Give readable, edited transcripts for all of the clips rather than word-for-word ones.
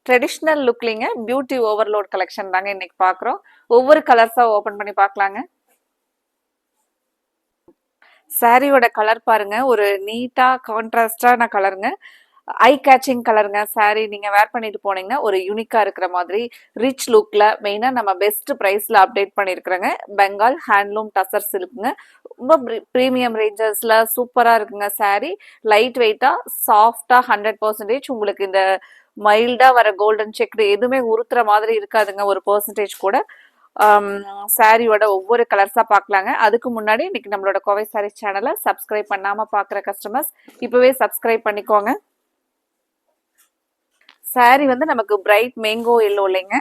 Traditional லுக்லிங்க beauty overload collection தாங்க இன்னைக்கு பார்க்குறோம். ஒவ்வொரு கலர்ஸாக ஓப்பன் பண்ணி பார்க்கலாங்க. சாரியோட கலர் பாருங்க, ஒரு நீட்டா கான்ட்ராஸ்டான கலருங்க. ஐ கேச்சிங் கலருங்க. சாரி நீங்க வேர் பண்ணிட்டு போனீங்கன்னா ஒரு யூனிக்கா இருக்கிற மாதிரி ரிச் லுக்ல மெயினா நம்ம பெஸ்ட் பிரைஸ்ல அப்டேட் பண்ணிருக்கிறோங்க. பெங்கால் ஹேண்ட்லூம் டசர் சில்க்ங்க. ரொம்ப ப்ரீமியம் ரேஞ்சஸ்ல சூப்பரா இருக்குங்க. சாரி லைட் வெயிட்டா சாஃப்டா 100% உங்களுக்கு இந்த மைல்டா வர கோல்டன் செக் எதுவுமே உறுத்துற மாதிரி இருக்காதுங்க. ஒரு பெர்சன்டேஜ் கூட. சாரியோட ஒவ்வொரு கலர்ஸா பார்க்கலாங்க. அதுக்கு முன்னாடி இன்னைக்கு நம்மளோட கோவை சாரி சேனலை சப்ஸ்கிரைப் பண்ணாம பாக்குற கஸ்டமர்ஸ் இப்பவே சப்ஸ்கிரைப் பண்ணிக்கோங்க. சாரி வந்து நமக்கு பிரைட் மேங்கோ எல்லோ இல்லைங்க,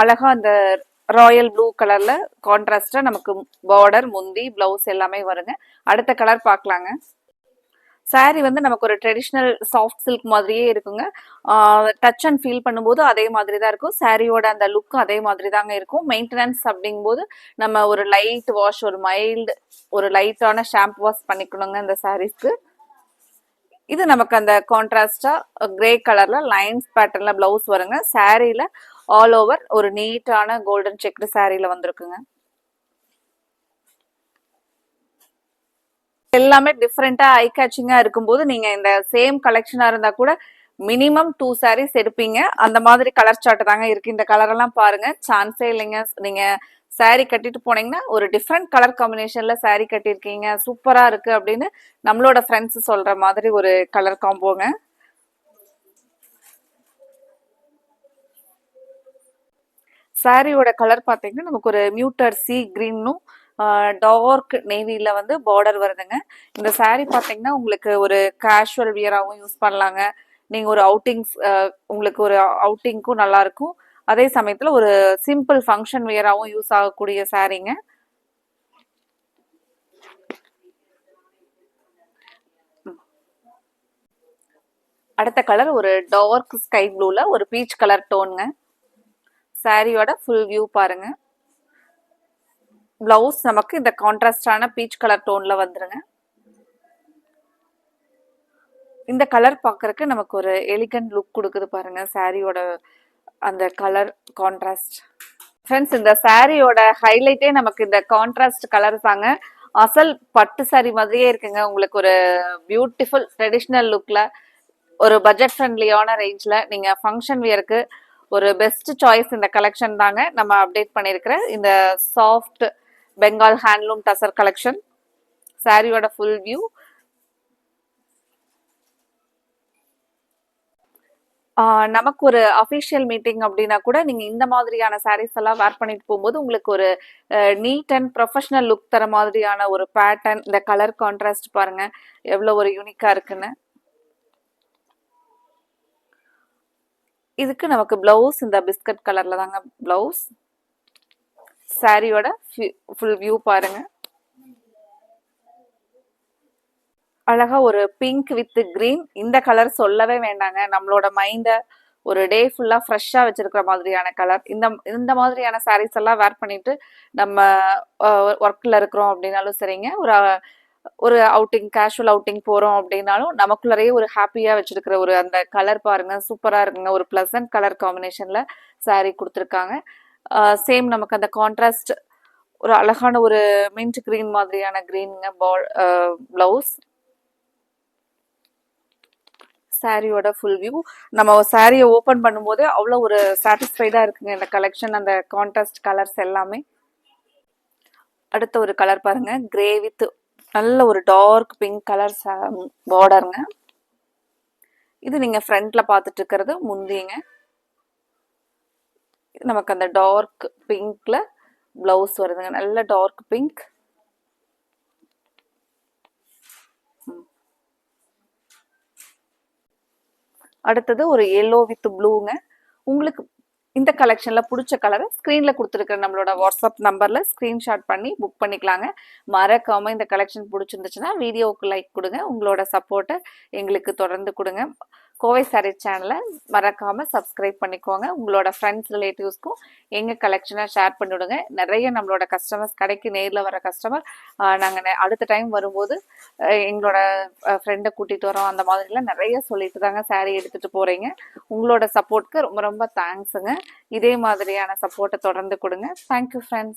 அழகா அந்த ராயல் ப்ளூ கலர்ல கான்ட்ராஸ்டா நமக்கு பார்டர் முந்தி பிளவுஸ் எல்லாமே வருங்க. அடுத்த கலர் பார்க்கலாங்க. சாரி வந்து நமக்கு ஒரு ட்ரெடிஷ்னல் சாஃப்ட் சில்க் மாதிரியே இருக்குங்க. டச் அண்ட் ஃபீல் பண்ணும்போது அதே மாதிரி தான் இருக்கும். சாரியோட அந்த லுக்கும் அதே மாதிரி தாங்க இருக்கும். மெயின்டெனன்ஸ் அப்படிங்கும்போது நம்ம ஒரு லைட் வாஷ், ஒரு மைல்டு, ஒரு லைட்டான ஷாம்பு வாஷ் பண்ணிக்கணுங்க இந்த சாரீஸ்க்கு. இது நமக்கு அந்த கான்ட்ராஸ்டா கிரே கலர்ல லைன்ஸ் பேட்டர்ன்ல பிளவுஸ் வருங்க. சாரியில ஆல் ஓவர் ஒரு நீட்டான கோல்டன் செக்டு சாரியில வந்திருக்குங்க. எல்லாமே டிஃப்ரெண்டா ஐ கேச்சிங்கா இருக்கும்போது நீங்க இந்த சேம் கலெக்ஷனா இருந்தா கூட மினிமம் 2 சாரீஸ் எடுப்பீங்க. அந்த மாதிரி கலர் சார்ட் தாங்க இருக்கு. இந்த கலர் எல்லாம் பாருங்க, சான்ஸே இல்லைங்க. நீங்க சாரி கட்டிட்டு போனீங்கன்னா ஒரு டிஃப்ரெண்ட் கலர் காம்பினேஷன்ல சாரி கட்டியிருக்கீங்க, சூப்பரா இருக்கு அப்படின்னு நம்மளோட ஃப்ரெண்ட்ஸ் சொல்ற மாதிரி ஒரு கலர் காம்போங்க. சாரியோட கலர் பார்த்தீங்கன்னா நமக்கு ஒரு மியூட்டர் சி கிரீனும் டார்க் நேவியில் வந்து பார்டர் வருதுங்க. இந்த சாரீ பார்த்தீங்கன்னா உங்களுக்கு ஒரு கேஷுவல் வியராகவும் யூஸ் பண்ணலாங்க. நீங்கள் ஒரு அவுட்டிங்ஸ், உங்களுக்கு ஒரு அவுட்டிங்க்கும் நல்லா இருக்கும். அதே சமயத்தில் ஒரு சிம்பிள் ஃபங்க்ஷன் வியராகவும் யூஸ் ஆகக்கூடிய சாரீங்க. அடுத்த கலர் ஒரு டார்க் ஸ்கை ப்ளூல ஒரு பீச் கலர் டோனுங்க. சாரியோட ஃபுல் வியூ பாருங்க. பிளவுஸ் நமக்கு இந்த கான்ட்ராஸ்டான பீச் கலர் டோன்ல வந்துருங்க. இந்த கலர் பார்க்கறதுக்கு நமக்கு ஒரு எலிகன்ட் லுக் கொடுக்குது பாருங்க, சாரியோட அந்த கலர் கான்ட்ராஸ்ட். ஃப்ரெண்ட்ஸ், இந்த சாரியோட ஹைலைட்டே நமக்கு இந்த கான்ட்ராஸ்ட் கலர் தாங்க. அசல் பட்டு சாரி மாதிரியே இருக்குங்க. உங்களுக்கு ஒரு பியூட்டிஃபுல் ட்ரெடிஷ்னல் லுக்ல ஒரு பட்ஜெட் ஃப்ரெண்ட்லியான ரேஞ்ச்ல நீங்க ஃபங்க்ஷன் வியருக்கு ஒரு பெஸ்ட் சாய்ஸ் இந்த கலெக்ஷன் தாங்க நம்ம அப்டேட் பண்ணியிருக்கிற இந்த soft Bengal handloom tussar collection. சாரியோட ஃபுல் வியூ. நமக்கு ஒரு அஃபிஷியல் மீட்டிங் அப்படின்னா கூட நீங்க இந்த மாதிரியான சாரீஸ் எல்லாம் வேர் பண்ணிட்டு போகும்போது உங்களுக்கு ஒரு நீட் அண்ட் ப்ரொஃபஷனல் லுக் தர மாதிரியான ஒரு பேட்டர்ன். இந்த கலர் கான்ட்ராஸ்ட் பாருங்க எவ்வளவு ஒரு யூனிக்கா இருக்குன்னு. இதுக்கு நமக்கு பிளவுஸ் இந்த பிஸ்கட் கலர்ல தாங்க பிளவுஸ். சாரியோட ஃபுல் வியூ பாருங்க. அழகா ஒரு பிங்க் வித் கிரீன். இந்த கலர் சொல்லவே வேண்டாங்க, நம்மளோட மைண்டை ஒரு டே ஃபுல்லா ஃப்ரெஷ்ஷா வச்சிருக்கிற மாதிரியான கலர். இந்த மாதிரியான சாரீஸ் எல்லாம் வேர் பண்ணிட்டு நம்ம ஒர்க்ல இருக்கிறோம் அப்படின்னாலும் சரிங்க, ஒரு ஒரு அவுட்டிங், கேஷுவல் அவுட்டிங் போறோம் அப்படின்னாலும் நமக்குள்ளரையே ஒரு ஹாப்பியா வச்சிருக்கிற ஒரு அந்த கலர் பாருங்க, சூப்பரா இருக்குங்க. ஒரு பிளசன்ட் கலர் காம்பினேஷன்ல சாரீ கொடுத்துருக்காங்க. சேம் நமக்கு அந்த கான்ட்ராஸ்ட் ஒரு அழகான ஒரு மின்ட் கிரீன் மாதிரியான கிரீனுங்க பிளவுஸ். சாரியோட ஃபுல் வியூ. நம்ம சாரியை ஓப்பன் பண்ணும்போது அவ்வளோ ஒரு சாட்டிஸ்ஃபைடா இருக்குங்க இந்த கலெக்ஷன், அந்த கான்ட்ராஸ்ட் கலர்ஸ் எல்லாமே. அடுத்த ஒரு கலர் பாருங்க, கிரே வித் நல்ல ஒரு டார்க் பிங்க் கலர் பார்டருங்க. இது நீங்க ஃப்ரண்ட்ல பார்த்துட்டு இருக்கிறது முந்திங்க. நமக்கு அந்த டார்க் பிங்க்ல பிளவுஸ் வருதுங்க, நல்ல டார்க் பிங்க். அடுத்தது ஒரு எல்லோ வித் ப்ளூங்க. உங்களுக்கு இந்த கலெக்ஷன்ல பிடிச்ச கலரை ஸ்க்ரீன்ல கொடுத்துருக்கிற நம்மளோட வாட்ஸ்அப் நம்பர்ல ஸ்க்ரீன்ஷாட் பண்ணி புக் பண்ணிக்கலாங்க. மறக்காம இந்த கலெக்ஷன் பிடிச்சிருந்துச்சுன்னா வீடியோவுக்கு லைக் கொடுங்க. உங்களோட சப்போர்ட்டை எங்களுக்கு தொடர்ந்து கொடுங்க. கோவை சாரி சேனலை மறக்காம சப்ஸ்கிரைப் பண்ணிக்கோங்க. உங்களோட ஃப்ரெண்ட்ஸ் ரிலேட்டிவ்ஸ்க்கும் எங்க கலெக்ஷனை ஷேர் பண்ணிவிடுங்க. நிறைய நம்மளோட கஸ்டமர்ஸ், கடைக்கு நேரில் வர கஸ்டமர் நாங்கள் அடுத்த டைம் வரும்போது எங்களோட ஃப்ரெண்டை கூட்டிகிட்டு வரோம் அந்த மாதிரிலாம் நிறைய சொல்லிட்டு தாங்க சாரீ எடுத்துகிட்டு போகிறீங்க. உங்களோட சப்போர்ட்க்கு ரொம்ப ரொம்ப தேங்க்ஸுங்க. இதே மாதிரியான சப்போர்ட்டை தொடர்ந்து கொடுங்க. Thank you friends.